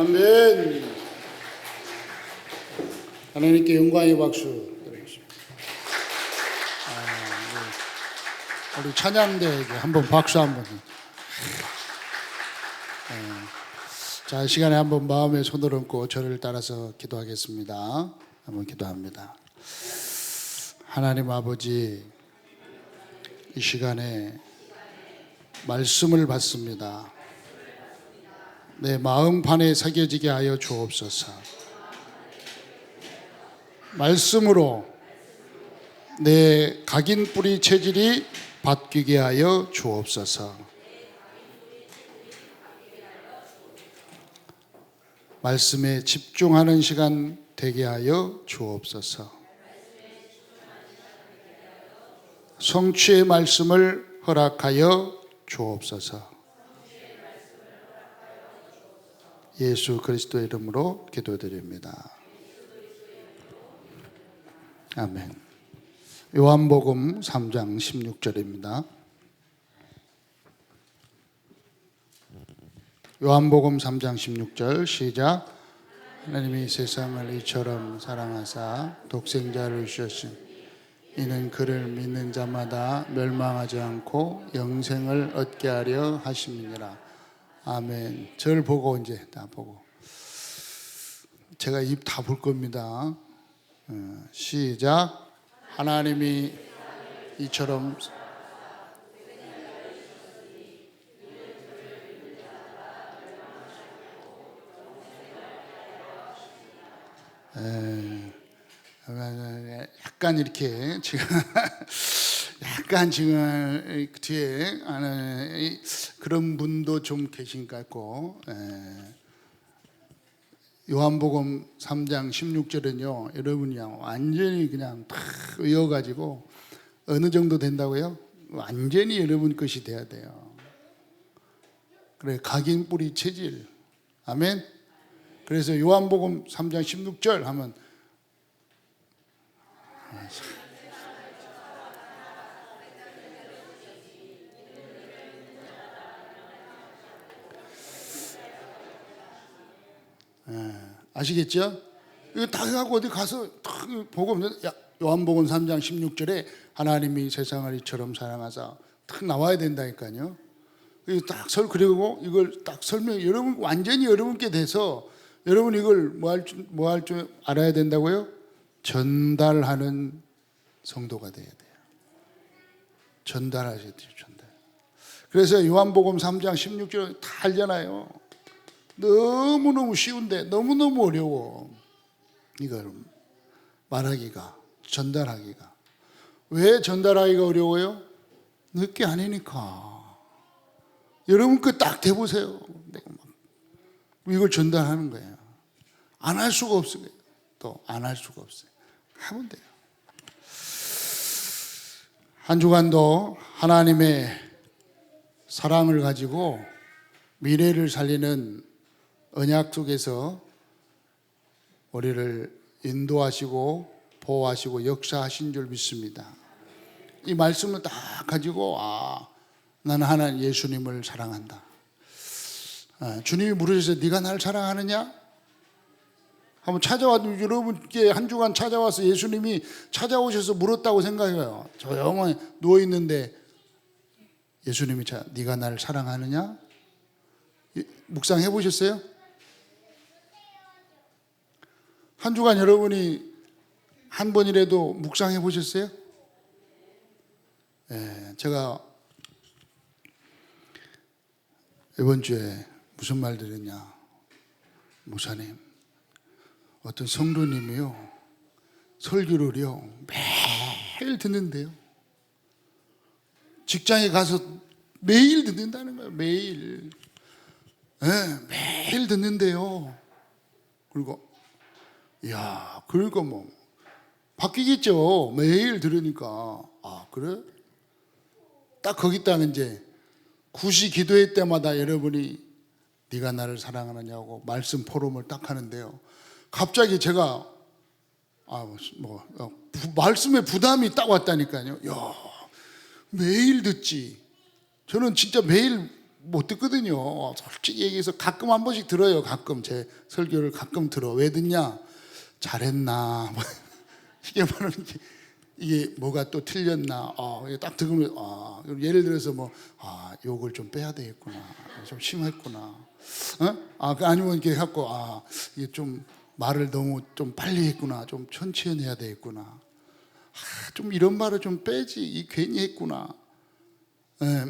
아멘. 하나님께 영광의 박수 드리겠습니다. 우리 찬양대에게 한번 박수 한번. 자, 이 시간에 한번 마음에 손을 얹고 저를 따라서 기도하겠습니다. 한번 기도합니다. 하나님 아버지, 이 시간에 말씀을 받습니다. 내 마음판에 새겨지게 하여 주옵소서. 말씀으로 내 각인 뿌리 체질이 바뀌게 하여 주옵소서. 말씀에 집중하는 시간 되게 하여 주옵소서. 성취의 말씀을 허락하여 주옵소서. 예수 그리스도의 이름으로 기도드립니다. 아멘. 요한복음 3장 16절입니다. 요한복음 3장 16절 시작. 하나님이 세상을 이처럼 사랑하사 독생자를 주셨으니 이는 그를 믿는 자마다 멸망하지 않고 영생을 얻게 하려 하심이니라. 아멘. 절 보고 이제 다 보고 제가 입 다 볼 겁니다. 시작. 하나님이 이처럼 약간 이렇게 지금 약간 지금 뒤에 그런 분도 좀 계신 것 같고, 요한복음 3장 16절은요 여러분이 완전히 그냥 다 외워가지고 어느 정도 된다고요? 완전히 여러분 것이 돼야 돼요. 그래, 각인 뿌리 체질. 아멘. 그래서 요한복음 3장 16절 하면 아시겠죠? 이거 다 해갖고 어디 가서 딱 보고 요한복음 3장 16절에 하나님이 세상을 이처럼 사랑하사 딱 나와야 된다니까요. 그리고 이걸 딱 여러분 완전히 여러분께 돼서 여러분 이걸 뭐 할 줄 알아야 된다고요? 전달하는 성도가 돼야 돼요. 전달하셔야 돼요. 전달. 그래서 요한복음 3장 16절 다 알잖아요. 너무너무 쉬운데 너무너무 어려워. 이걸 말하기가, 전달하기가. 왜 전달하기가 어려워요? 늦게 아니니까. 여러분 거 딱 대보세요. 이걸 전달하는 거예요. 안 할 수가 없어요. 또 안 할 수가 없어요. 하면 돼요. 한 주간도 하나님의 사랑을 가지고 미래를 살리는 언약 속에서 우리를 인도하시고 보호하시고 역사하신 줄 믿습니다. 이 말씀을 딱 가지고 나는 하나님 예수님을 사랑한다. 주님이 물으셔서 네가 나를 사랑하느냐? 한번 찾아와도 여러분께 한 주간 찾아와서 예수님이 찾아오셔서 물었다고 생각해요. 조용히 누워있는데 예수님이 네가 나를 사랑하느냐? 묵상해 보셨어요? 한 주간 여러분이 한 번이라도 묵상해 보셨어요? 제가 이번 주에 무슨 말 드렸냐? 목사님, 어떤 성도님이요 설교를요 매일 듣는데요. 직장에 가서 매일 듣는다는 거예요. 매일. 매일 듣는데요. 그리고 그러니까 뭐 바뀌겠죠. 매일 들으니까. 그래? 딱 거기다가 이제 구시 기도회 때마다 여러분이 네가 나를 사랑하느냐고 말씀 포럼을 딱 하는데요. 갑자기 제가 말씀에 부담이 딱 왔다니까요. 매일 듣지. 저는 진짜 매일 못 듣거든요. 솔직히 얘기해서 가끔 한 번씩 들어요. 가끔 제 설교를 가끔 들어. 왜 듣냐? 잘했나? 뭐 이게 말하는 게 이게 뭐가 또 틀렸나? 딱 들으면 예를 들어서 뭐 욕을 좀 빼야 되겠구나. 좀 심했구나. 아니면 이렇게 갖고 이게 좀 말을 너무 좀 빨리 했구나. 좀 천천히 해야 되겠구나. 좀 이런 말을 좀 빼지. 이 괜히 했구나.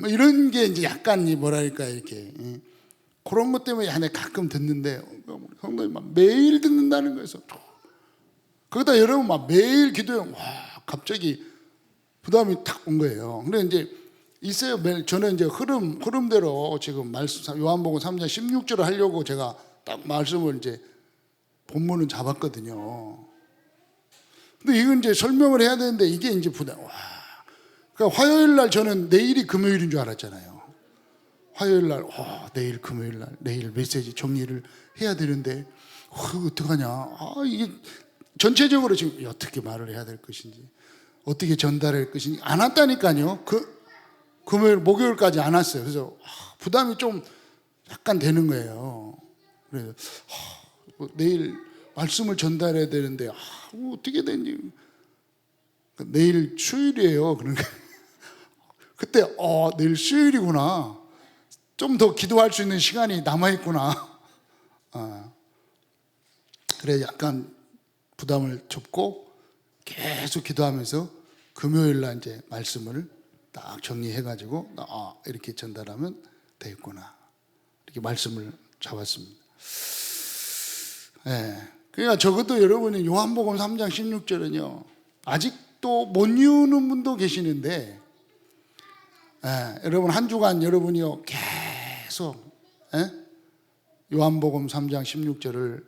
뭐 이런 게 이제 약간 뭐랄까 이렇게 그런 것 때문에 내가 가끔 듣는데 성도님 막 매일 듣는다는 거에서 거기다 여러분 막 매일 기도해 갑자기 부담이 탁 온 거예요. 근데 이제 있어요. 저는 이제 흐름대로 지금 말씀 요한복음 3장 16절을 하려고 제가 딱 말씀을 이제 본문은 잡았거든요. 근데 이건 이제 설명을 해야 되는데 이게 이제 부담. 그러니까 화요일 날 저는 내일이 금요일인 줄 알았잖아요. 화요일 날, 내일 금요일 날, 내일 메시지 정리를 해야 되는데, 어떡하냐. 이게 전체적으로 지금 어떻게 말을 해야 될 것인지, 어떻게 전달할 것인지 안 왔다니까요. 금요일, 목요일까지 안 왔어요. 그래서 부담이 좀 약간 되는 거예요. 그래서 내일 말씀을 전달해야 되는데, 어떻게 되니? 내일 수요일이에요. 그러니까 그때 내일 수요일이구나. 좀 더 기도할 수 있는 시간이 남아있구나. 그래 약간 부담을 접고 계속 기도하면서 금요일 날 이제 말씀을 딱 정리해가지고 이렇게 전달하면 되겠구나. 이렇게 말씀을 잡았습니다. 그러니까 적어도 여러분이 요한복음 3장 16절은요 아직도 못 이루는 분도 계시는데 여러분 한 주간 여러분이요 계속 요한복음 3장 16절을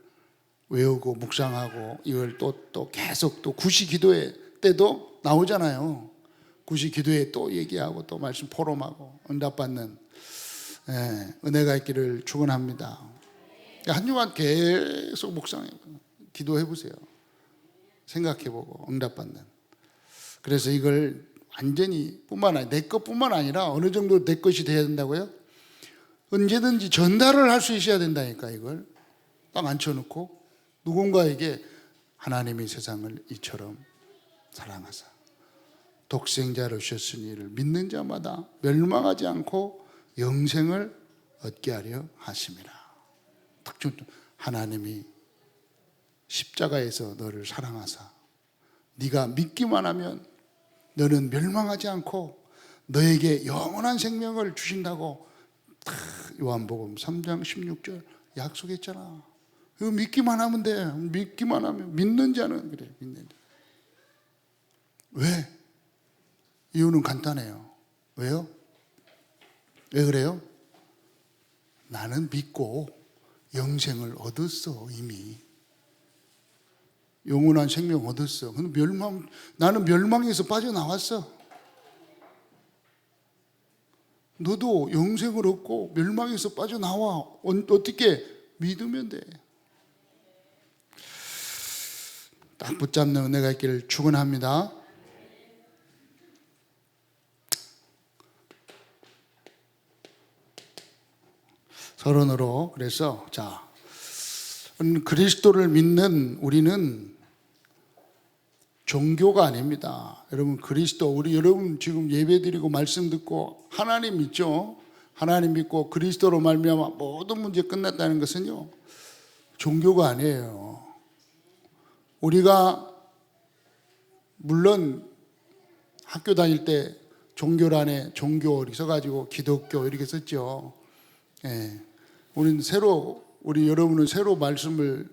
외우고 묵상하고 이걸 또 계속 또 구시 기도회 때도 나오잖아요. 구시 기도회 또 얘기하고 또 말씀 포럼하고 응답받는 은혜가 있기를 축원합니다. 한 주간 계속 묵상해 기도해 보세요. 생각해 보고 응답받는. 그래서 이걸 완전히 뿐만 아니라 내 것뿐만 아니라 어느 정도 내 것이 돼야 된다고요? 언제든지 전달을 할 수 있어야 된다니까. 이걸 딱 앉혀놓고 누군가에게 하나님이 세상을 이처럼 사랑하사 독생자를 주셨으니 이를 믿는 자마다 멸망하지 않고 영생을 얻게 하려 하심이라. 하나님이 십자가에서 너를 사랑하사 네가 믿기만 하면 너는 멸망하지 않고 너에게 영원한 생명을 주신다고 요한복음 3장 16절 약속했잖아. 이거 믿기만 하면 돼. 믿기만 하면 믿는 자는 그래. 믿는 자. 왜? 이유는 간단해요. 왜요? 왜 그래요? 나는 믿고 영생을 얻었어. 이미 영원한 생명 얻었어. 근데 나는 멸망에서 빠져나왔어. 너도 영생을 얻고 멸망에서 빠져나와. 어떻게? 믿으면 돼. 딱 붙잡는 은혜가 있기를 축원합니다. 서론으로 그래서 그리스도를 믿는 우리는 종교가 아닙니다. 여러분 그리스도 여러분 지금 예배드리고 말씀 듣고 하나님 믿죠? 하나님 믿고 그리스도로 말미암아 모든 문제 끝났다는 것은요 종교가 아니에요. 우리가 물론 학교 다닐 때 종교란에 종교 이렇게 써가지고 기독교 이렇게 썼죠. 우리 여러분은 새로 말씀을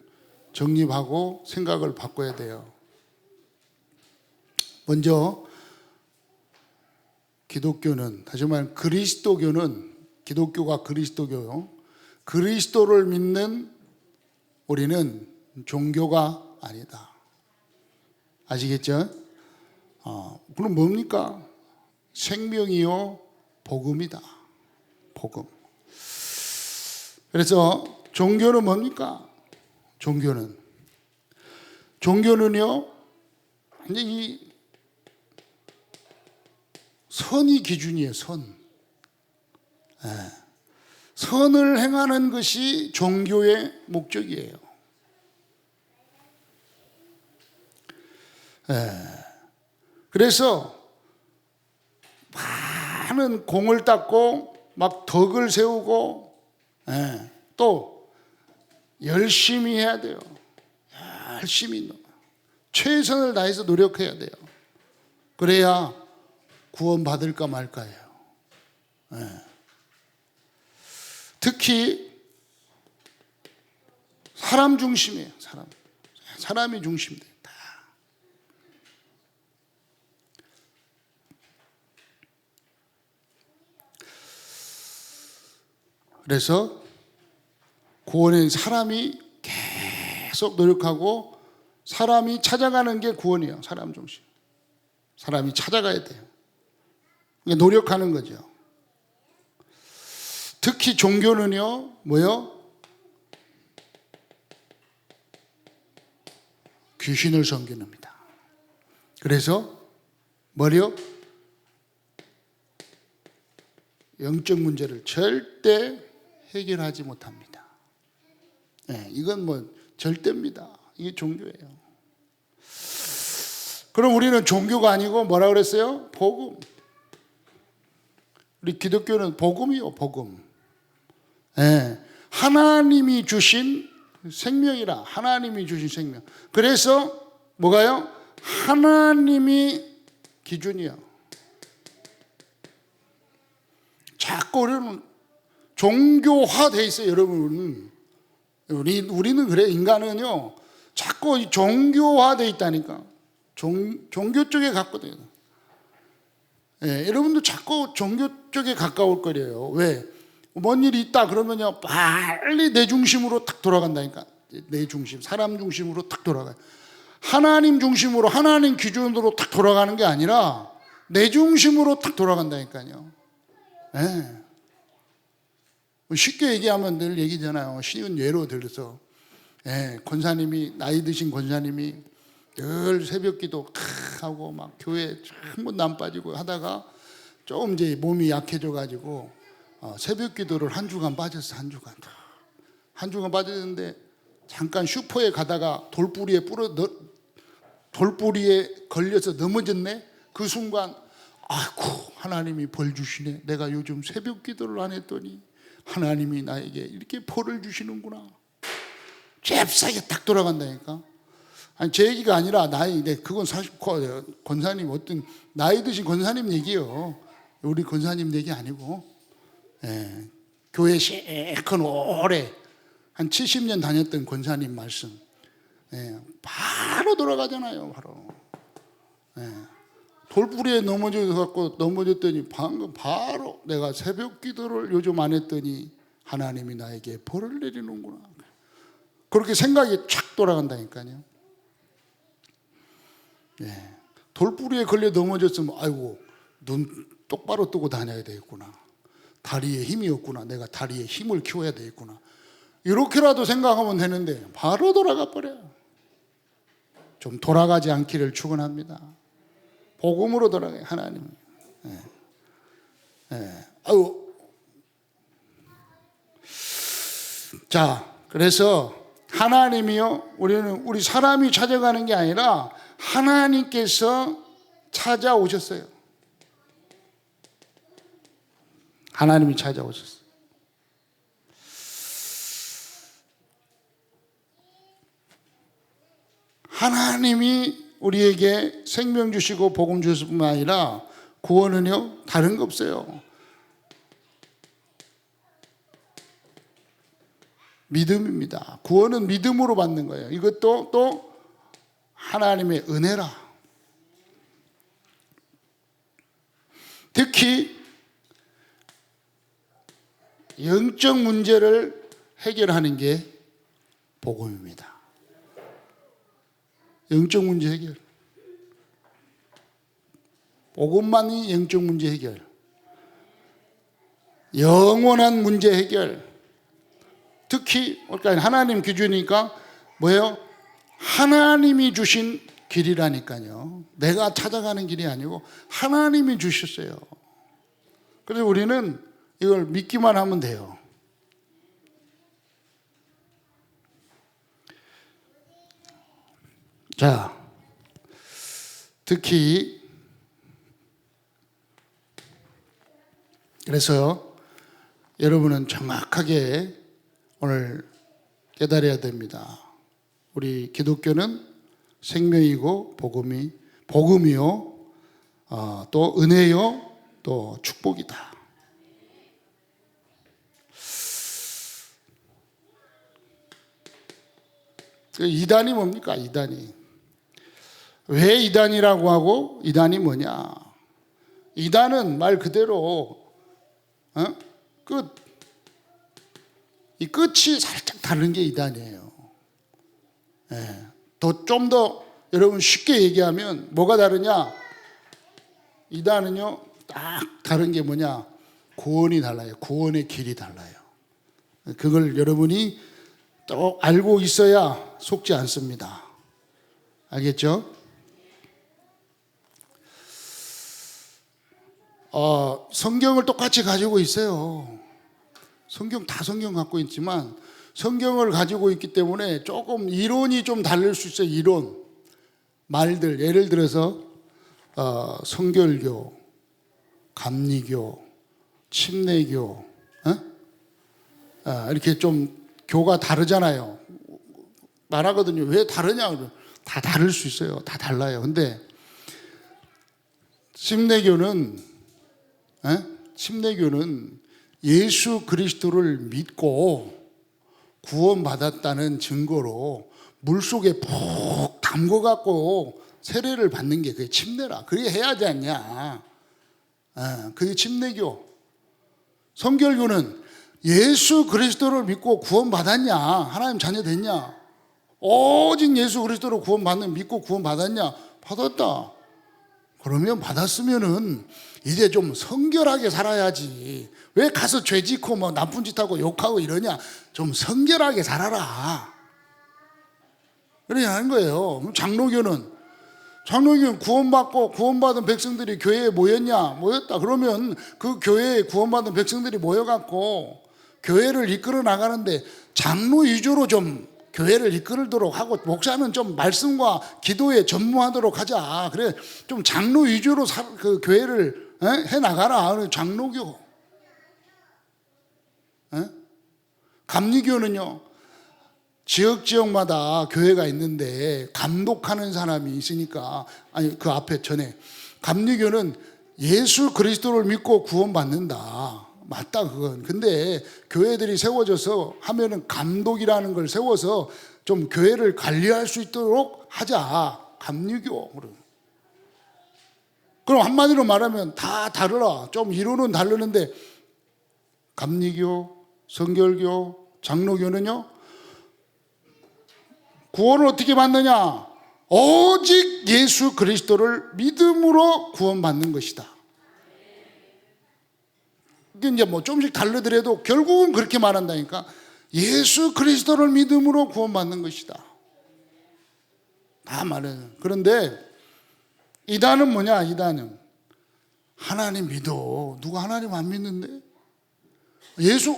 정립하고 생각을 바꿔야 돼요. 먼저 기독교는 다시 말하면 그리스도교는 기독교가 그리스도교요. 그리스도를 믿는 우리는 종교가 아니다. 아시겠죠? 그럼 뭡니까? 생명이요 복음이다. 복음. 그래서 종교는 뭡니까? 종교는요 완전히 선이 기준이에요. 선. 선을 행하는 것이 종교의 목적이에요. 그래서 많은 공을 닦고 막 덕을 세우고 또 열심히 해야 돼요. 열심히 최선을 다해서 노력해야 돼요. 그래야 구원 받을까 말까예요. 특히 사람 중심이에요. 사람이 중심돼요. 다. 그래서 구원은 사람이 계속 노력하고 사람이 찾아가는 게 구원이에요. 사람 중심. 사람이 찾아가야 돼요. 노력하는 거죠. 특히 종교는요, 뭐요? 귀신을 섬기는 겁니다. 그래서 뭐요? 영적 문제를 절대 해결하지 못합니다. 이건 뭐 절대입니다. 이게 종교예요. 그럼 우리는 종교가 아니고 뭐라 그랬어요? 복음. 우리 기독교는 복음이요, 복음. 하나님이 주신 생명이라. 하나님이 주신 생명. 그래서 뭐가요? 하나님이 기준이요. 자꾸 우리는 종교화돼 있어요, 여러분. 우리는 그래, 인간은요, 자꾸 종교화돼 있다니까. 종교 쪽에 갔거든요. 여러분도 자꾸 종교 쪽에 가까울 거예요. 왜? 뭔 일이 있다 그러면요, 빨리 내 중심으로 탁 돌아간다니까. 내 중심, 사람 중심으로 탁 돌아가요. 하나님 중심으로, 하나님 기준으로 탁 돌아가는 게 아니라 내 중심으로 탁 돌아간다니까요. 쉽게 얘기하면 늘 얘기잖아요. 쉬운 예로 들어서 권사님이, 나이 드신 권사님이 늘 새벽 기도 하고 막 교회 한 번도 안 빠지고 하다가 조금 이제 몸이 약해져 가지고 새벽 기도를 한 주간 빠졌어. 한 주간 빠졌는데 잠깐 슈퍼에 가다가 돌뿌리에 걸려서 넘어졌네. 그 순간 아이고, 하나님이 벌 주시네. 내가 요즘 새벽 기도를 안 했더니 하나님이 나에게 이렇게 벌을 주시는구나. 잽싸게 딱 돌아간다니까. 아니, 제 얘기가 아니라 그건 사실 권사님, 어떤 나이 드신 권사님 얘기요. 우리 권사님 얘기 아니고, 교회 실컷 오래 한 70년 다녔던 권사님 말씀. 바로 돌아가잖아요, 바로. 돌뿌리에 넘어졌더니 방금 바로 내가 새벽 기도를 요즘 안 했더니 하나님이 나에게 벌을 내리는구나. 그렇게 생각이 촥 돌아간다니까요. 돌뿌리에 걸려 넘어졌으면 아이고, 눈 똑바로 뜨고 다녀야 되겠구나. 다리에 힘이 없구나. 내가 다리에 힘을 키워야 되겠구나. 이렇게라도 생각하면 되는데 바로 돌아가 버려요. 좀 돌아가지 않기를 축원합니다. 복음으로 돌아가요, 하나님. 자, 그래서 하나님이요, 우리 사람이 찾아가는 게 아니라 하나님께서 찾아오셨어요. 하나님이 찾아오셨어요. 하나님이 우리에게 생명 주시고 복음 주실 뿐만 아니라 구원은요, 다른 거 없어요. 믿음입니다. 구원은 믿음으로 받는 거예요. 이것도 또 하나님의 은혜라. 특히 영적 문제를 해결하는 게 복음입니다. 영적 문제 해결. 복음만이 영적 문제 해결. 영원한 문제 해결. 특히 하나님 기준이니까 뭐예요? 하나님이 주신 길이라니까요. 내가 찾아가는 길이 아니고 하나님이 주셨어요. 그래서 우리는 이걸 믿기만 하면 돼요. 자, 특히 그래서 여러분은 정확하게 오늘 깨달아야 됩니다. 우리 기독교는 생명이고 복음이요, 또 은혜요, 또 축복이다. 이단이 뭡니까? 이단이. 왜 이단이라고 하고 이단이 뭐냐? 이단은 말 그대로 이 끝이 살짝 다른 게 이단이에요. 예. 좀 더 여러분 쉽게 얘기하면 뭐가 다르냐? 이단은요 딱 다른 게 뭐냐? 구원이 달라요. 구원의 길이 달라요. 그걸 여러분이 또 알고 있어야 속지 않습니다. 알겠죠? 성경을 똑같이 가지고 있어요. 성경 갖고 있지만 성경을 가지고 있기 때문에 조금 이론이 좀 다를 수 있어요. 이론 말들 예를 들어서 성결교, 감리교, 침례교 이렇게 좀 교가 다르잖아요. 말하거든요. 왜 다르냐? 다 다를 수 있어요. 다 달라요. 근데 침례교는 예수 그리스도를 믿고 구원받았다는 증거로 물속에 푹 담궈갖고 세례를 받는 게 그게 침례라. 그게 해야 하지 않냐. 그게 침례교. 성결교는 예수 그리스도를 믿고 구원받았냐, 하나님 자녀 됐냐, 오직 예수 그리스도로 믿고 구원받았냐, 받았다. 그러면 받았으면은 이제 좀 성결하게 살아야지. 왜 가서 죄 짓고 뭐 나쁜 짓 하고 욕하고 이러냐? 좀 성결하게 살아라. 그래야 하는 거예요. 장로교는 구원받은 백성들이 교회에 모였다. 그러면 그 교회에 구원받은 백성들이 모여갖고 교회를 이끌어 나가는데 장로 위주로 좀 교회를 이끌도록 하고, 목사는 좀 말씀과 기도에 전무하도록 하자. 그래, 좀 장로 위주로 그 교회를 해 나가라. 장로교. 감리교는요, 지역마다 교회가 있는데 감독하는 사람이 있으니까, 그 앞에 전에 감리교는 예수 그리스도를 믿고 구원받는다. 맞다, 그건. 근데 교회들이 세워져서 하면은 감독이라는 걸 세워서 좀 교회를 관리할 수 있도록 하자. 감리교. 그럼 한마디로 말하면 다 다르라. 좀 이론은 다르는데 감리교, 성결교, 장로교는요, 구원을 어떻게 받느냐? 오직 예수 그리스도를 믿음으로 구원받는 것이다. 이게 이제 뭐 조금씩 다르더라도 결국은 그렇게 말한다니까. 예수 그리스도를 믿음으로 구원받는 것이다. 다 말해요. 그런데 이단은 뭐냐? 이단은 하나님 믿어. 누가 하나님 안 믿는데? 예수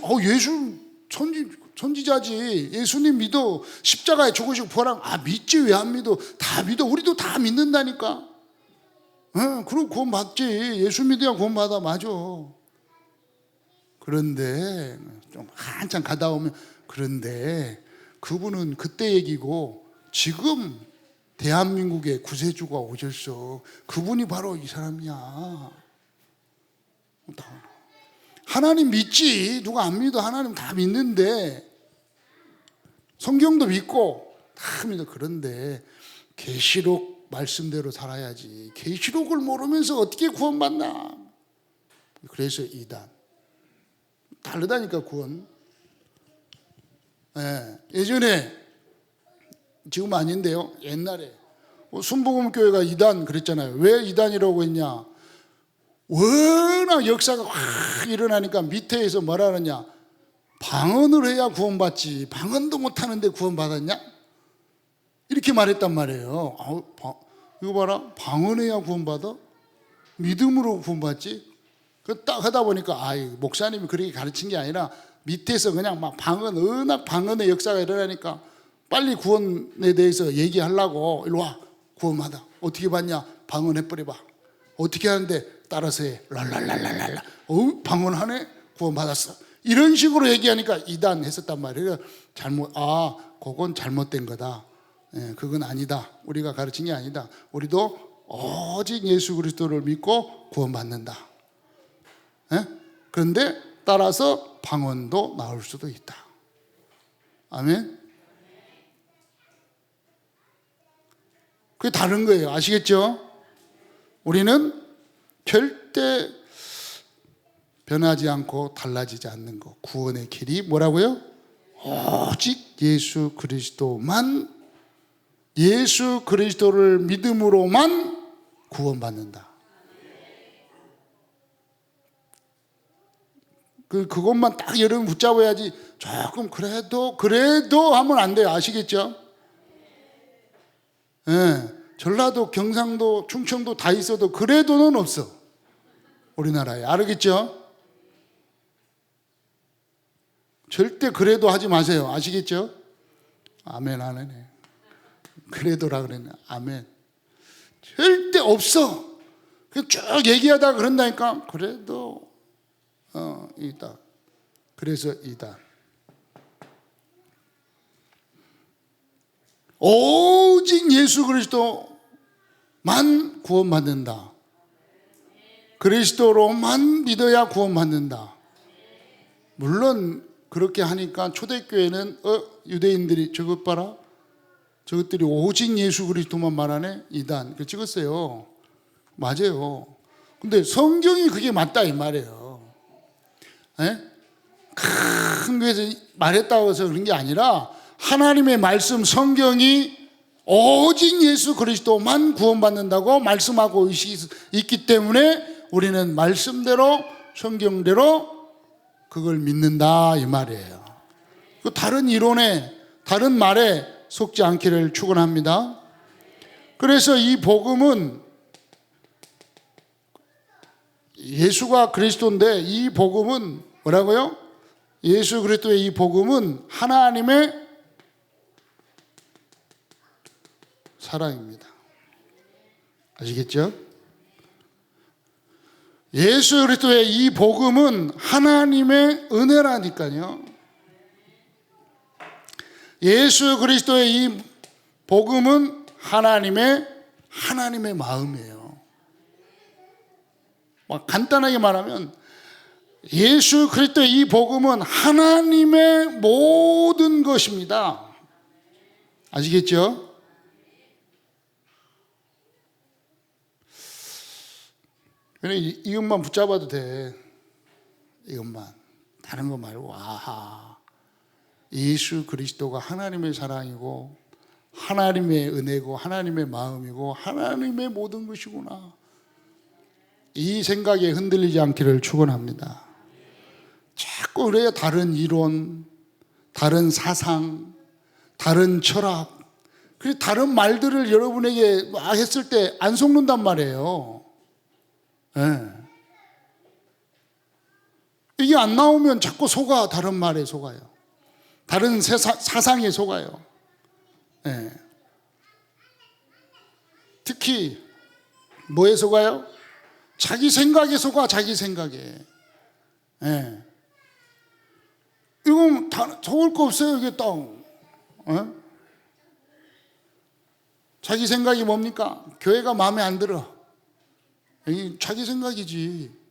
천지자지. 예수님 믿어. 십자가에 죽으시고 부활한. 믿지. 왜 안 믿어? 다 믿어. 우리도 다 믿는다니까. 그럼 구원 받지. 예수 믿어야 구원 받아. 맞아. 그런데 좀 한참 가다 오면, 그런데 그분은 그때 얘기고 지금 대한민국의 구세주가 오셨어. 그분이 바로 이 사람이야. 하나님 믿지. 누가 안 믿어? 하나님 다 믿는데, 성경도 믿고 다 믿어. 그런데 계시록 말씀대로 살아야지. 계시록을 모르면서 어떻게 구원받나? 그래서 이단. 다르다니까, 구원. 예전에, 지금 아닌데요, 옛날에 순복음교회가 이단 그랬잖아요. 왜 이단이라고 했냐? 워낙 역사가 확 일어나니까 밑에서 뭐라 그러냐? 방언을 해야 구원받지. 방언도 못하는데 구원받았냐? 이렇게 말했단 말이에요. 이거 봐라, 방언해야 구원받아? 믿음으로 구원받지? 딱 하다 보니까 목사님이 그렇게 가르친 게 아니라 밑에서 그냥 막 은학 방언의 역사가 일어나니까 빨리 구원에 대해서 얘기하려고 일로 와, 구원받아. 어떻게 받냐? 방언해버려봐. 어떻게 하는데? 따라서 해. 랄랄랄랄랄라. 방언하네? 구원받았어. 이런 식으로 얘기하니까 이단 했었단 말이에요. 그건 잘못된 거다. 그건 아니다. 우리가 가르친 게 아니다. 우리도 오직 예수 그리스도를 믿고 구원받는다. 그런데 따라서 방언도 나올 수도 있다. 아멘. 그게 다른 거예요. 아시겠죠? 우리는 절대 변하지 않고 달라지지 않는 거. 구원의 길이 뭐라고요? 오직 예수 그리스도만, 예수 그리스도를 믿음으로만 구원받는다. 그것만 딱 여러분 붙잡아야지. 조금 그래도 하면 안 돼요. 아시겠죠? 전라도, 경상도, 충청도 다 있어도 그래도는 없어. 우리나라에. 알겠죠? 절대 그래도 하지 마세요. 아시겠죠? 아멘 안 하네. 그래도라 그랬네. 아멘. 절대 없어. 쭉 얘기하다가 그런다니까. 그래도 이다. 그래서 이다. 오직 예수 그리스도만 구원받는다. 그리스도로만 믿어야 구원받는다. 물론 그렇게 하니까 초대교회는 유대인들이 저것 봐라, 저것들이 오직 예수 그리스도만 말하네, 이단. 그 찍었어요. 맞아요. 근데 성경이 그게 맞다 이 말이에요. 큰 교회에서 말했다고 해서 그런 게 아니라 하나님의 말씀 성경이 오직 예수 그리스도만 구원받는다고 말씀하고 있기 때문에 우리는 말씀대로 성경대로 그걸 믿는다 이 말이에요. 다른 이론에 다른 말에 속지 않기를 축원합니다. 그래서 이 복음은 예수가 그리스도인데 이 복음은 뭐라고요? 예수 그리스도의 이 복음은 하나님의 사랑입니다. 아시겠죠? 예수 그리스도의 이 복음은 하나님의 은혜라니까요. 예수 그리스도의 이 복음은 하나님의 마음이에요. 간단하게 말하면 예수 그리스도의 이 복음은 하나님의 모든 것입니다. 아시겠죠? 이것만 붙잡아도 돼. 이것만. 다른 거 말고. 아하. 예수 그리스도가 하나님의 사랑이고 하나님의 은혜고 하나님의 마음이고 하나님의 모든 것이구나. 이 생각에 흔들리지 않기를 축원합니다. 자꾸 그래야 다른 이론, 다른 사상, 다른 철학, 그리고 다른 말들을 여러분에게 했을 때 안 속는단 말이에요. 이게 안 나오면 자꾸 속아. 다른 말에 속아요. 다른 사상에 속아요. 특히 뭐에 속아요? 자기 생각에 속아. 자기 생각에. 이건 다 속을 거 없어요. 이게 또 자기 생각이 뭡니까? 교회가 마음에 안 들어. 자기 생각이지.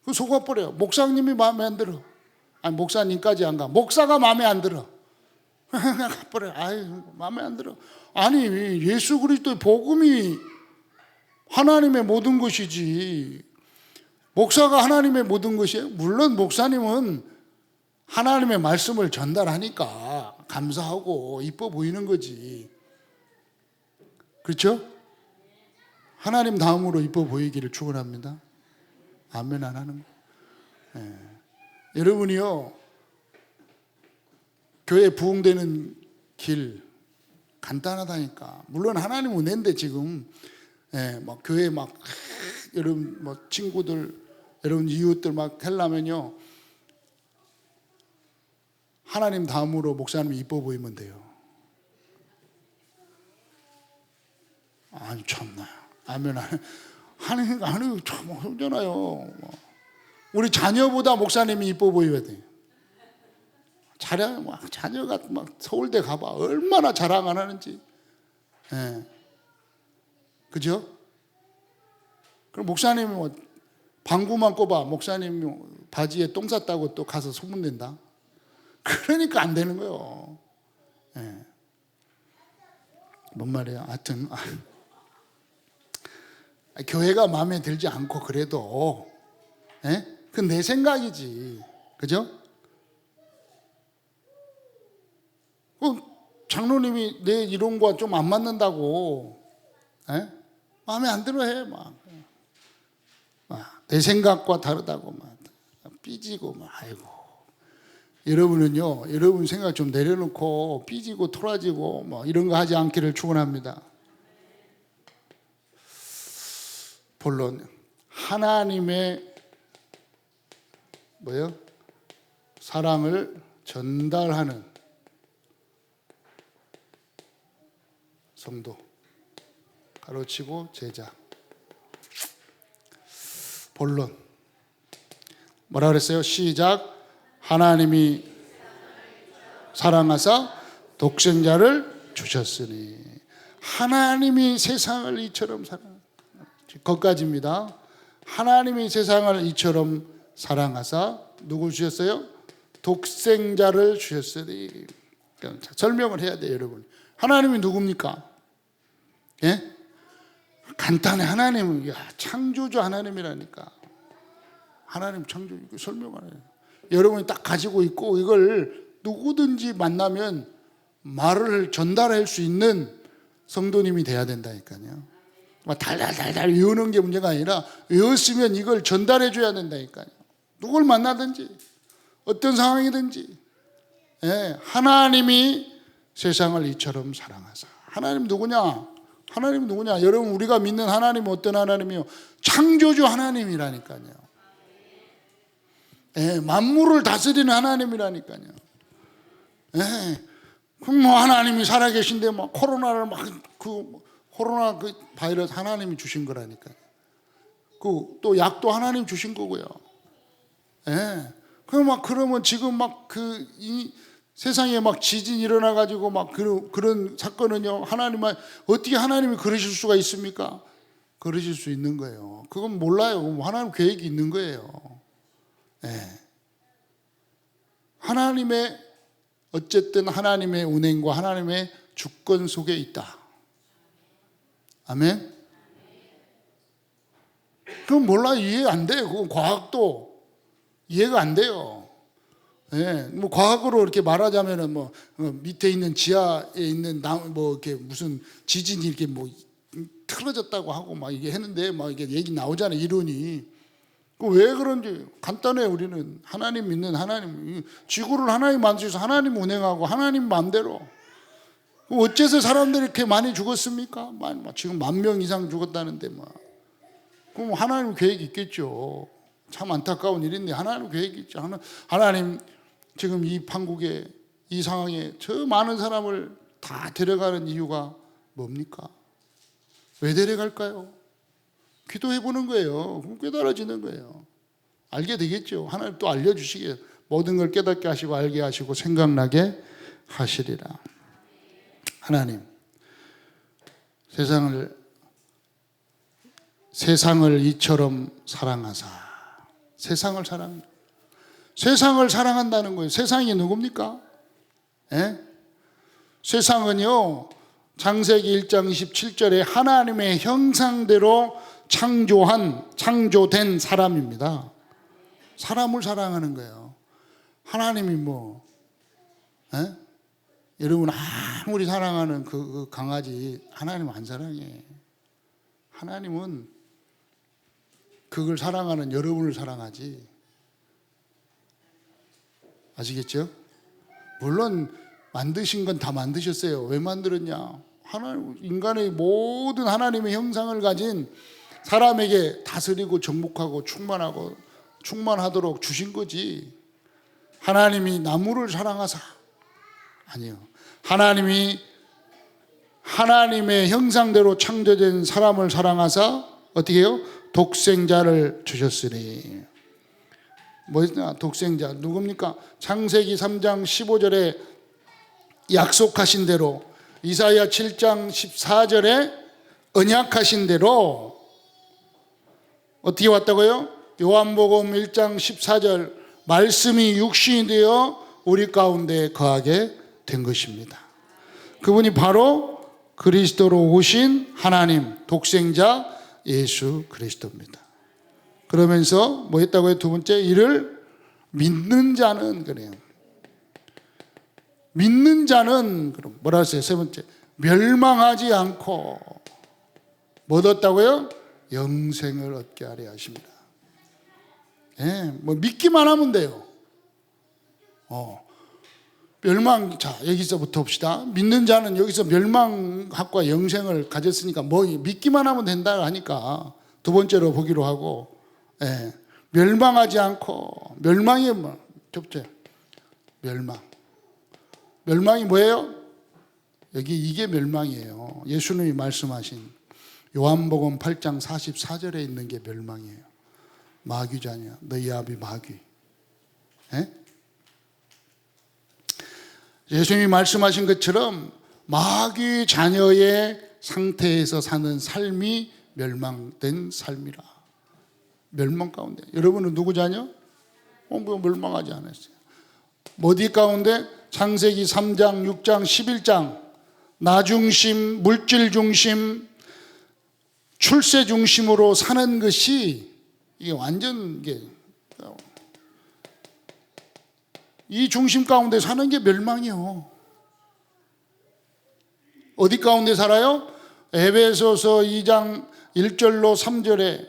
그 속아버려요. 목사님이 마음에 안 들어. 아니 목사님까지 안 가. 목사가 마음에 안 들어. 가버려. 마음에 안 들어. 아니 예수 그리스도의 복음이 하나님의 모든 것이지. 목사가 하나님의 모든 것이에요? 물론 목사님은 하나님의 말씀을 전달하니까 감사하고 이뻐 보이는 거지. 그렇죠? 하나님 다음으로 이뻐 보이기를 축원합니다. 아멘 안 하는 거. 여러분이요, 교회 부흥되는 길 간단하다니까. 물론 하나님 은혜인데 지금 막 교회 막 여러분 뭐 친구들, 여러분 이웃들 막 하려면요, 하나님 다음으로 목사님이 이뻐 보이면 돼요. 아니 참나. 아멘. 하는 참 힘잖아요. 우리 자녀보다 목사님이 이뻐 보여야 돼. 자녀가 막 서울대 가봐. 얼마나 자랑 안 하는지. 예. 그죠? 그럼 목사님이 뭐 방구만 꼽아. 목사님 바지에 똥 쌌다고 또 가서 소문낸다. 그러니까 안 되는 거예요. 예. 뭔 말이야? 하여튼 교회가 마음에 들지 않고 그래도, 예? 그건 내 생각이지. 그죠? 장로님이 내 이론과 좀 안 맞는다고, 예? 마음에 안 들어 해. 내 생각과 다르다고 막 삐지고 막. 아이고. 여러분은요, 여러분 생각 좀 내려놓고 삐지고 토라지고 뭐 이런 거 하지 않기를 축원합니다. 본론, 하나님의 사랑을 전달하는 성도, 가로치고 제자. 본론 뭐라 그랬어요? 시작. 하나님이 사랑하사 독생자를 주셨으니. 하나님이 세상을 이처럼 거기까지입니다. 하나님이 세상을 이처럼 사랑하사 누구 주셨어요? 독생자를 주셨으니. 설명을 해야 돼요, 여러분. 하나님이 누굽니까? 예? 간단해. 하나님은 창조주 하나님이라니까. 하나님 창조주, 이거 설명 안 해요. 여러분이 딱 가지고 있고 이걸 누구든지 만나면 말을 전달할 수 있는 성도님이 돼야 된다니까요. 달달달달 외우는 게 문제가 아니라 외웠으면 이걸 전달해 줘야 된다니까요. 누굴 만나든지 어떤 상황이든지. 예, 하나님이 세상을 이처럼 사랑하사. 하나님 누구냐? 하나님 누구냐? 여러분, 우리가 믿는 하나님은 어떤 하나님이요? 창조주 하나님이라니까요. 예, 만물을 다스리는 하나님이라니까요. 예, 그럼 뭐 하나님이 살아계신데 뭐 코로나를 코로나 바이러스 하나님이 주신 거라니까요. 또 약도 하나님 주신 거고요. 예, 그러면 지금 이 세상에 지진이 일어나가지고 그런 사건은요, 어떻게 하나님이 그러실 수가 있습니까? 그러실 수 있는 거예요. 그건 몰라요. 하나님 계획이 있는 거예요. 예. 어쨌든 하나님의 운행과 하나님의 주권 속에 있다. 아멘? 그건 몰라요. 이해 안 돼요. 그건 과학도 이해가 안 돼요. 예. 과학으로 이렇게 말하자면은 밑에 있는 지하에 있는 이렇게 무슨 지진이 이렇게 틀어졌다고 하고 이게 했는데 이게 얘기 나오잖아요. 이론이. 왜 그런지 간단해요. 우리는 하나님 믿는 하나님, 지구를 하나님 만드셔서 하나님 운행하고 하나님 마음대로. 어째서 사람들이 이렇게 많이 죽었습니까? 지금 10,000명 이상 죽었다는데 그럼 하나님 계획이 있겠죠. 참 안타까운 일인데 하나님 계획이 있죠. 하나님 지금 이 판국에, 이 상황에 저 많은 사람을 다 데려가는 이유가 뭡니까? 왜 데려갈까요? 기도해 보는 거예요. 그럼 깨달아지는 거예요. 알게 되겠죠. 하나님 또 알려주시게, 모든 걸 깨닫게 하시고 알게 하시고 생각나게 하시리라. 하나님, 세상을 이처럼 사랑하사. 세상을 사랑한다는 거예요. 세상이 누굽니까? 예? 세상은요, 창세기 1장 27절에 하나님의 형상대로 창조된 사람입니다. 사람을 사랑하는 거예요. 하나님이 예? 여러분 아무리 사랑하는 그 강아지 하나님 안 사랑해. 하나님은 그걸 사랑하는 여러분을 사랑하지. 아시겠죠? 물론 만드신 건 다 만드셨어요. 왜 만들었냐? 하나님, 인간의 모든 하나님의 형상을 가진 사람에게 다스리고 정복하고 충만하도록 주신 거지. 하나님이 나무를 사랑하사. 아니요. 하나님의 형상대로 창조된 사람을 사랑하사 어떻게 해요? 독생자를 주셨으니. 뭐냐? 독생자 누굽니까? 창세기 3장 15절에 약속하신 대로, 이사야 7장 14절에 언약하신 대로 어떻게 왔다고요? 요한복음 1장 14절 말씀이 육신이 되어 우리 가운데 거하게 된 것입니다. 그분이 바로 그리스도로 오신 하나님 독생자 예수 그리스도입니다. 그러면서 뭐 했다고요? 두 번째, 이를 믿는 자는, 그래요. 믿는 자는 그럼 뭐라 했어요? 세 번째, 멸망하지 않고 뭐 얻었다고요? 영생을 얻게 하려 하십니다. 예, 뭐 믿기만 하면 돼요. 멸망, 자 여기서부터 봅시다. 믿는 자는 여기서 멸망학과 영생을 가졌으니까 뭐 믿기만 하면 된다 하니까 두 번째로 보기로 하고, 예, 멸망하지 않고. 멸망이 뭐 접죠. 멸망이 뭐예요? 이게 멸망이에요. 예수님이 말씀하신 요한복음 8장 44절에 있는 게 멸망이에요. 마귀자냐, 너희 아비 마귀. 예? 예수님이 말씀하신 것처럼 마귀 자녀의 상태에서 사는 삶이 멸망된 삶이라. 멸망 가운데. 여러분은 누구 자녀? 뭐 멸망하지 않았어요. 어디 가운데? 창세기 3장, 6장, 11장 나 중심, 물질 중심, 출세 중심으로 사는 것이 이게 완전 이 중심 가운데 사는 게 멸망이요. 어디 가운데 살아요? 에베소서 2장 1절로 3절에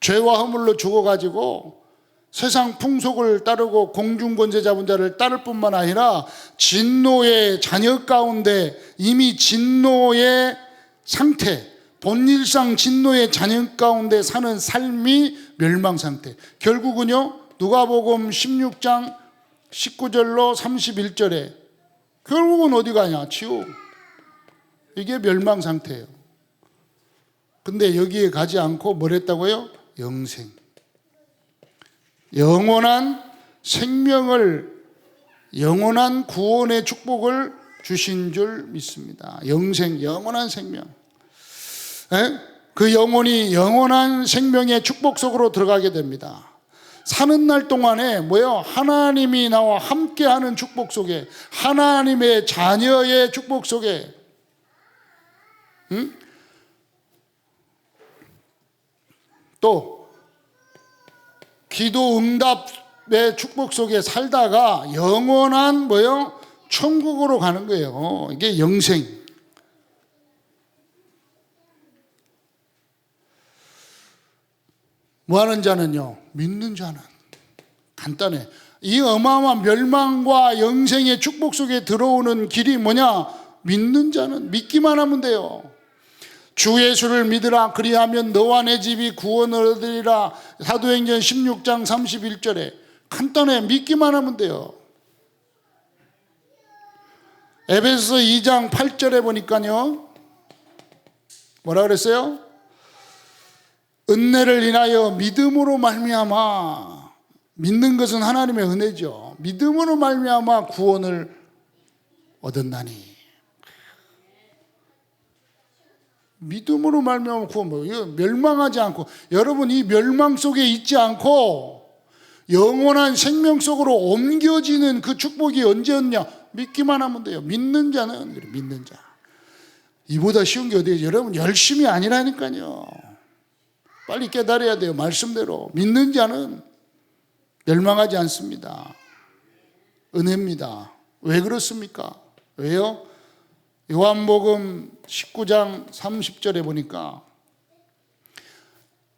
죄와 허물로 죽어가지고 세상 풍속을 따르고 공중권세 잡은 자를 따를 뿐만 아니라 진노의 자녀 가운데 이미 진노의 상태, 본일상 진노의 자녀 가운데 사는 삶이 멸망 상태. 결국은요, 누가복음 16장 19절로 31절에 결국은 어디 가냐? 지옥. 이게 멸망 상태예요. 근데 여기에 가지 않고 뭘 했다고요? 영생. 영원한 생명을, 영원한 구원의 축복을 주신 줄 믿습니다. 영생, 영원한 생명. 그 영혼이 영원한 생명의 축복 속으로 들어가게 됩니다. 사는 날 동안에 뭐요? 하나님이 나와 함께하는 축복 속에, 하나님의 자녀의 축복 속에, 또 기도 응답의 축복 속에 살다가 영원한 뭐요? 천국으로 가는 거예요. 이게 영생. 뭐하는 자는요? 믿는 자는. 간단해. 이 어마어마한 멸망과 영생의 축복 속에 들어오는 길이 뭐냐? 믿는 자는. 믿기만 하면 돼요. 주 예수를 믿으라. 그리하면 너와 내 집이 구원을 얻으리라. 사도행전 16장 31절에. 간단해. 믿기만 하면 돼요. 에베소서 2장 8절에 보니까요, 뭐라 그랬어요? 은혜를 인하여 믿음으로 말미암아. 믿는 것은 하나님의 은혜죠. 믿음으로 말미암아 구원을 얻었나니. 믿음으로 말미암아 구원. 멸망하지 않고, 여러분 이 멸망 속에 있지 않고 영원한 생명 속으로 옮겨지는 그 축복이 언제였냐? 믿기만 하면 돼요. 믿는 자는. 믿는 자. 이보다 쉬운 게 어디예요? 여러분 열심이 아니라니까요. 빨리 깨달아야 돼요. 말씀대로. 믿는 자는 멸망하지 않습니다. 은혜입니다. 왜 그렇습니까? 왜요? 요한복음 19장 30절에 보니까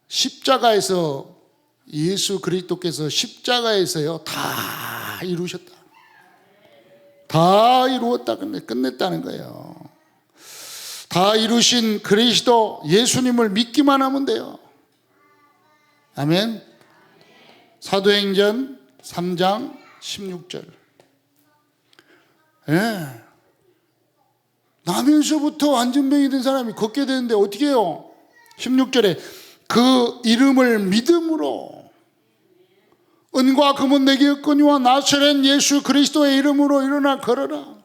십자가에서, 예수 그리스도께서 십자가에서요 다 이루셨다. 다 이루었다. 끝냈다는 거예요. 다 이루신 그리스도 예수님을 믿기만 하면 돼요. 아멘. 사도행전 3장 16절. 예. 나면서부터 안전병이 된 사람이 걷게 되는데 어떻게 해요? 16절에 그 이름을 믿음으로 은과 금은 내게 없거니와 나사렛 예수 그리스도의 이름으로 일어나 걸어라.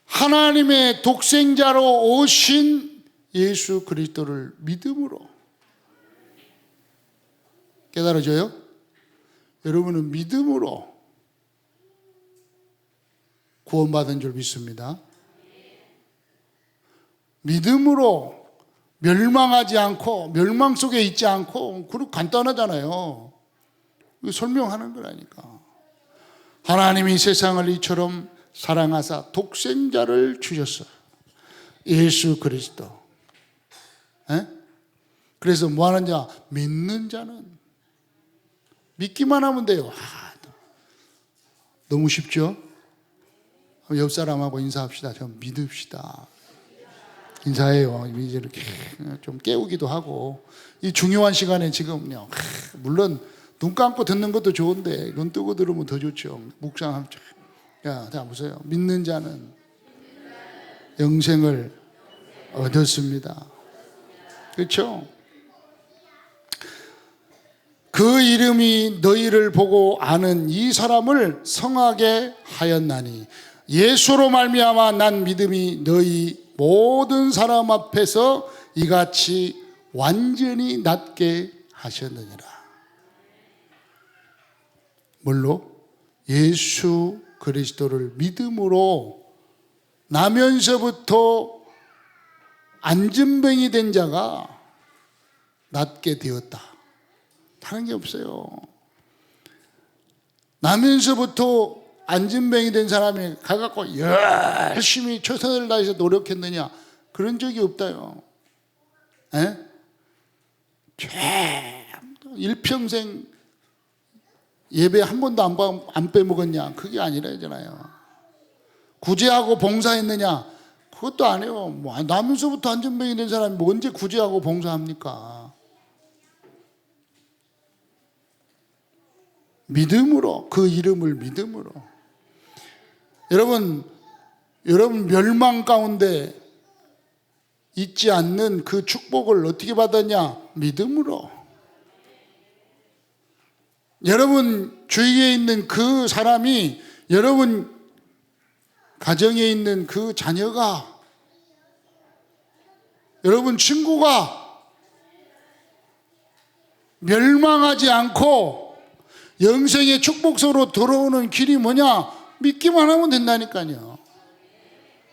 하나님의 독생자로 오신 예수 그리스도를 믿음으로 깨달아져요? 여러분은 믿음으로 구원받은 줄 믿습니다. 믿음으로 멸망하지 않고 멸망 속에 있지 않고 그렇게 간단하잖아요. 설명하는 거라니까. 하나님이 세상을 이처럼 사랑하사 독생자를 주셨어요. 예수 그리스도. 에? 그래서 뭐 하는 자? 믿는 자는 믿기만 하면 돼요. 너무 쉽죠? 옆 사람하고 인사합시다. 좀 믿읍시다. 인사해요. 이제 이렇게 좀 깨우기도 하고. 이 중요한 시간에 지금요. 물론 눈 감고 듣는 것도 좋은데 눈 뜨고 들으면 더 좋죠. 묵상하면. 야, 자 보세요. 믿는 자는 영생을 얻었습니다. 그렇죠? 그 이름이 너희를 보고 아는 이 사람을 성하게 하였나니 예수로 말미암아 난 믿음이 너희 모든 사람 앞에서 이같이 완전히 낫게 하셨느니라. 뭘로? 예수 그리스도를 믿음으로 나면서부터 안전병이 된 자가 낫게 되었다. 다른 게 없어요. 나면서부터 안전병이 된 사람이 가갖고 열심히 최선을 다해서 노력했느냐? 그런 적이 없다요. 에? 일평생 예배 한 번도 안 빼먹었냐? 그게 아니라잖아요. 구제하고 봉사했느냐? 그것도 안 해요. 뭐 나면서부터 안전병이 된 사람이 뭐 언제 구제하고 봉사합니까? 믿음으로, 그 이름을 믿음으로. 여러분 멸망 가운데 있지 않는 그 축복을 어떻게 받았냐? 믿음으로. 여러분 주위에 있는 그 사람이, 여러분 가정에 있는 그 자녀가, 여러분 친구가 멸망하지 않고 영생의 축복소로 들어오는 길이 뭐냐? 믿기만 하면 된다니까요.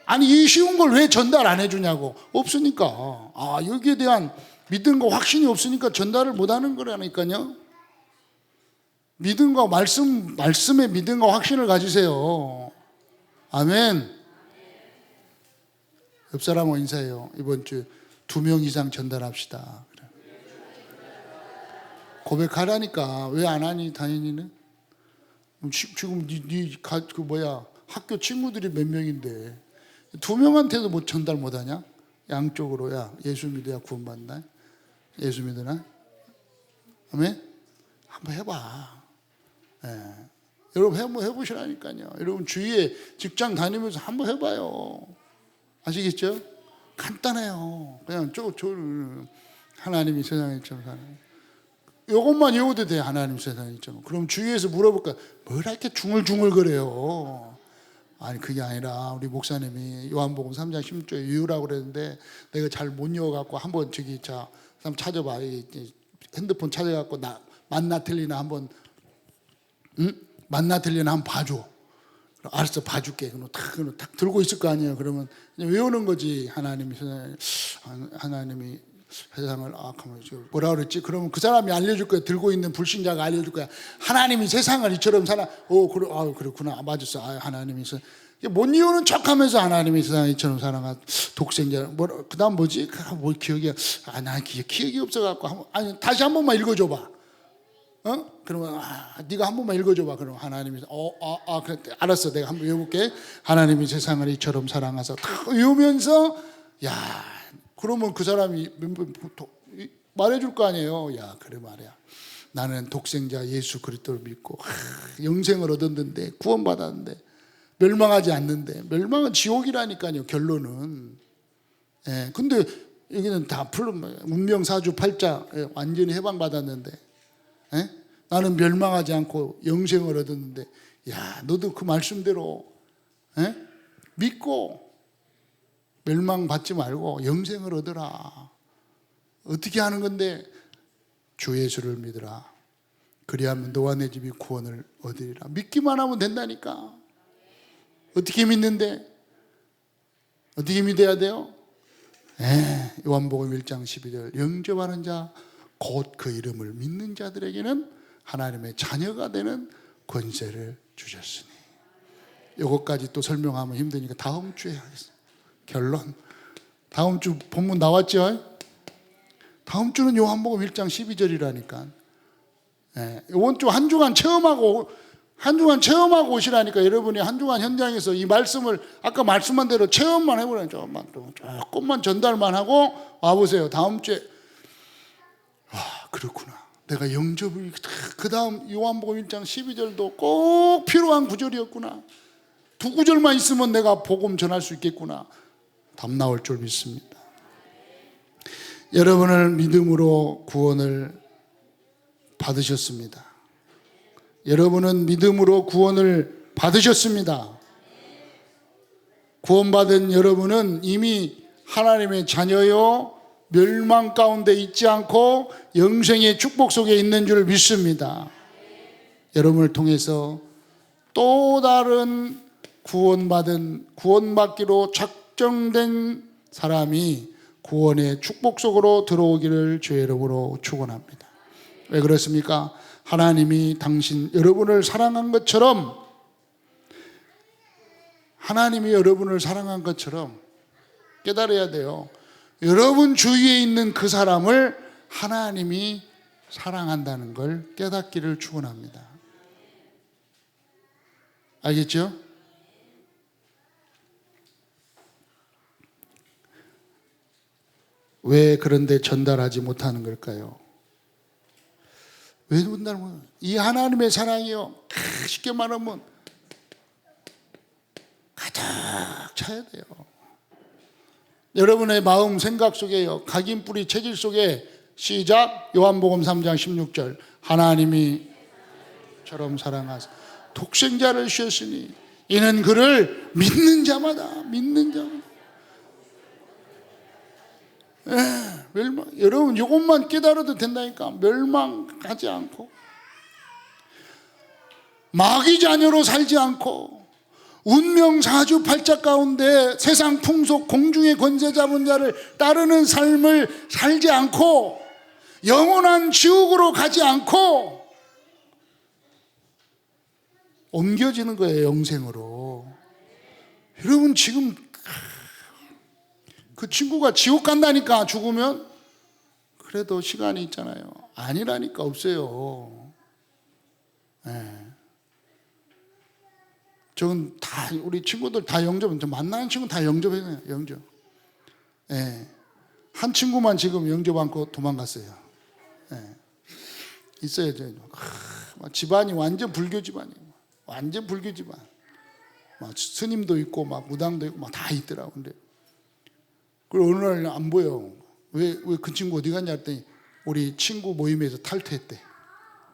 아니 이 쉬운 걸 왜 전달 안 해주냐고. 없으니까. 여기에 대한 믿음과 확신이 없으니까 전달을 못하는 거라니까요. 믿음과 말씀에 믿음과 확신을 가지세요. 아멘. 옆 사람하고 인사해요. 이번 주 2명 이상 전달합시다. 고백하라니까. 왜 안 하니 당연히는? 지금 학교 친구들이 몇 명인데 2명한테도 뭐 전달 못하냐? 양쪽으로. 야 예수 믿어야 구원받나? 예수 믿으나? 아멘? 한번 해봐. 예. 여러분 한번 해보시라니까요. 여러분 주위에 직장 다니면서 한번 해봐요. 아시겠죠? 간단해요. 그냥 하나님이 세상에 좀 사는. 이것만 외워도 돼. 하나님 세상에 있잖아. 그럼 주위에서 물어볼까? 뭐라 이렇게 중얼중얼거려요? 아니 그게 아니라 우리 목사님이 요한복음 3장 16절에 외우라고 그랬는데 내가 잘 못 외워갖고 한번 한번 찾아봐. 핸드폰 찾아갖고 맞나 틀리나 한번, 응? 맞나 틀리나 한번 봐줘. 알았어, 봐줄게. 그럼 탁 들고 있을 거 아니에요. 그러면 그냥 외우는 거지. 하나님이 세상을 뭐라 그랬지? 그러면 그 사람이 알려줄 거야. 들고 있는 불신자가 알려줄 거야. 하나님이 세상을 이처럼 그렇구나. 맞았어. 하나님이 못 이루는 척하면서 하나님이 세상을 이처럼 사랑한 독생자. 그다음 뭐지? 뭐 기억이 나 기억이 없어갖고 다시 한 번만 읽어줘봐. 그러면 네가 한 번만 읽어줘봐. 그럼 하나님이 그래, 알았어. 내가 한번 외워볼게. 하나님이 세상을 이처럼 사랑하사 다 외우면서 그러면 그 사람이 말해줄 거 아니에요. 야 그래 말이야. 나는 독생자 예수 그리스도를 믿고 영생을 얻었는데 구원받았는데 멸망하지 않는데, 멸망은 지옥이라니까요, 결론은. 예, 근데 여기는 다 운명사주 팔자 완전히 해방받았는데, 예? 나는 멸망하지 않고 영생을 얻었는데, 야, 너도 그 말씀대로, 예? 믿고 멸망받지 말고 영생을 얻으라. 어떻게 하는 건데? 주 예수를 믿으라. 그리하면 너와 내 집이 구원을 얻으리라. 믿기만 하면 된다니까. 어떻게 믿는데? 어떻게 믿어야 돼요? 요한복음 1장 12절, 영접하는 자 곧 그 이름을 믿는 자들에게는 하나님의 자녀가 되는 권세를 주셨으니. 이것까지 또 설명하면 힘드니까 다음 주에 하겠습니다. 결론, 다음 주 본문 나왔죠? 다음 주는 요한복음 1장 12절이라니까. 이번 주 한 주간 체험하고 오시라니까. 여러분이 한 주간 현장에서 이 말씀을 아까 말씀한 대로 체험만 해보라요. 조금만 전달만 하고 와보세요. 다음 주에, 그렇구나, 내가 영접을, 그 다음 요한복음 1장 12절도 꼭 필요한 구절이었구나. 두 구절만 있으면 내가 복음 전할 수 있겠구나. 답 나올 줄 믿습니다. 여러분을 믿음으로 구원을 받으셨습니다. 여러분은 믿음으로 구원을 받으셨습니다. 구원받은 여러분은 이미 하나님의 자녀요, 멸망 가운데 있지 않고 영생의 축복 속에 있는 줄 믿습니다. 여러분을 통해서 또 다른 구원받기로 작정된 사람이 구원의 축복 속으로 들어오기를 주의 이름으로 축원합니다. 왜 그렇습니까? 하나님이 여러분을 사랑한 것처럼, 하나님이 여러분을 사랑한 것처럼 깨달아야 돼요. 여러분 주위에 있는 그 사람을 하나님이 사랑한다는 걸 깨닫기를 축원합니다. 알겠죠? 왜 그런데 전달하지 못하는 걸까요? 왜 전달하면, 이 하나님의 사랑이요, 쉽게 말하면 가득 차야 돼요. 여러분의 마음 생각 속에요, 각인뿌리 체질 속에, 시작, 요한복음 3장 16절, 하나님이 처럼 사랑하사 독생자를 주셨으니 이는 그를 믿는 자마다. 여러분 이것만 깨달아도 된다니까. 멸망하지 않고, 마귀 자녀로 살지 않고, 운명 사주팔자 가운데 세상 풍속 공중의 권세 잡은 자를 따르는 삶을 살지 않고, 영원한 지옥으로 가지 않고 옮겨지는 거예요, 영생으로. 여러분 지금 그 친구가 지옥 간다니까, 죽으면. 그래도 시간이 있잖아요. 아니라니까, 없어요. 저는 다, 우리 친구들 다 영접, 만나는 친구 다 영접해요. 영접. 한 친구만 지금 영접 않고 도망갔어요. 있어요. 집안이 완전 불교 집안이에요. 완전 불교 집안. 막 스님도 있고 막 무당도 있고 막 다 있더라고. 근데 그리고 어느 날 안 보여. 왜 그 친구 어디 갔냐 했더니 우리 친구 모임에서 탈퇴했대.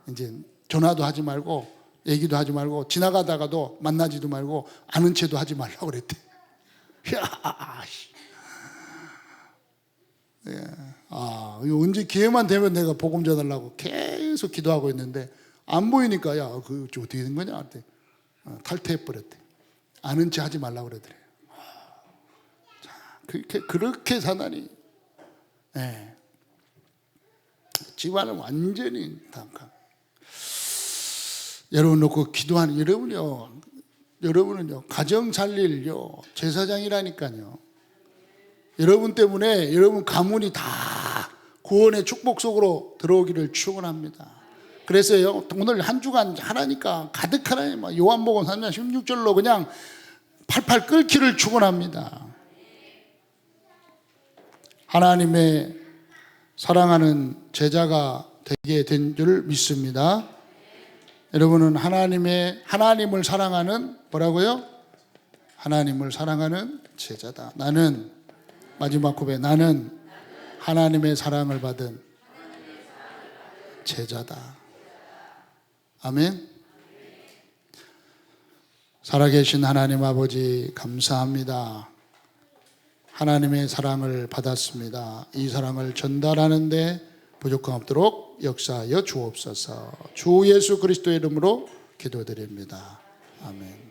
이제 전화도 하지 말고 얘기도 하지 말고 지나가다가도 만나지도 말고 아는 체도 하지 말라고 그랬대. 언제 기회만 되면 내가 복음 전하려고 계속 기도하고 있는데 안 보이니까, 야, 그 어떻게 된 거냐 했더니 탈퇴해버렸대. 아는 체 하지 말라고 그러더래. 그렇게 사나니, 집안을 완전히 다. 여러분 놓고 기도하는 여러분은요 가정 살릴요 제사장이라니까요. 여러분 때문에 여러분 가문이 다 구원의 축복 속으로 들어오기를 축원합니다. 그래서요 오늘 한 주간 하나니까 가득하나요. 요한복음 3장 16절로 그냥 팔팔 끓기를 축원합니다. 하나님의 사랑하는 제자가 되게 된 줄 믿습니다. 여러분은 하나님을 사랑하는 뭐라고요? 하나님을 사랑하는 제자다. 나는 마지막 고백, 나는 하나님의 사랑을 받은 제자다. 아멘. 살아계신 하나님 아버지 감사합니다. 하나님의 사랑을 받았습니다. 이 사랑을 전달하는데 부족함 없도록 역사하여 주옵소서. 주 예수 그리스도의 이름으로 기도드립니다. 아멘.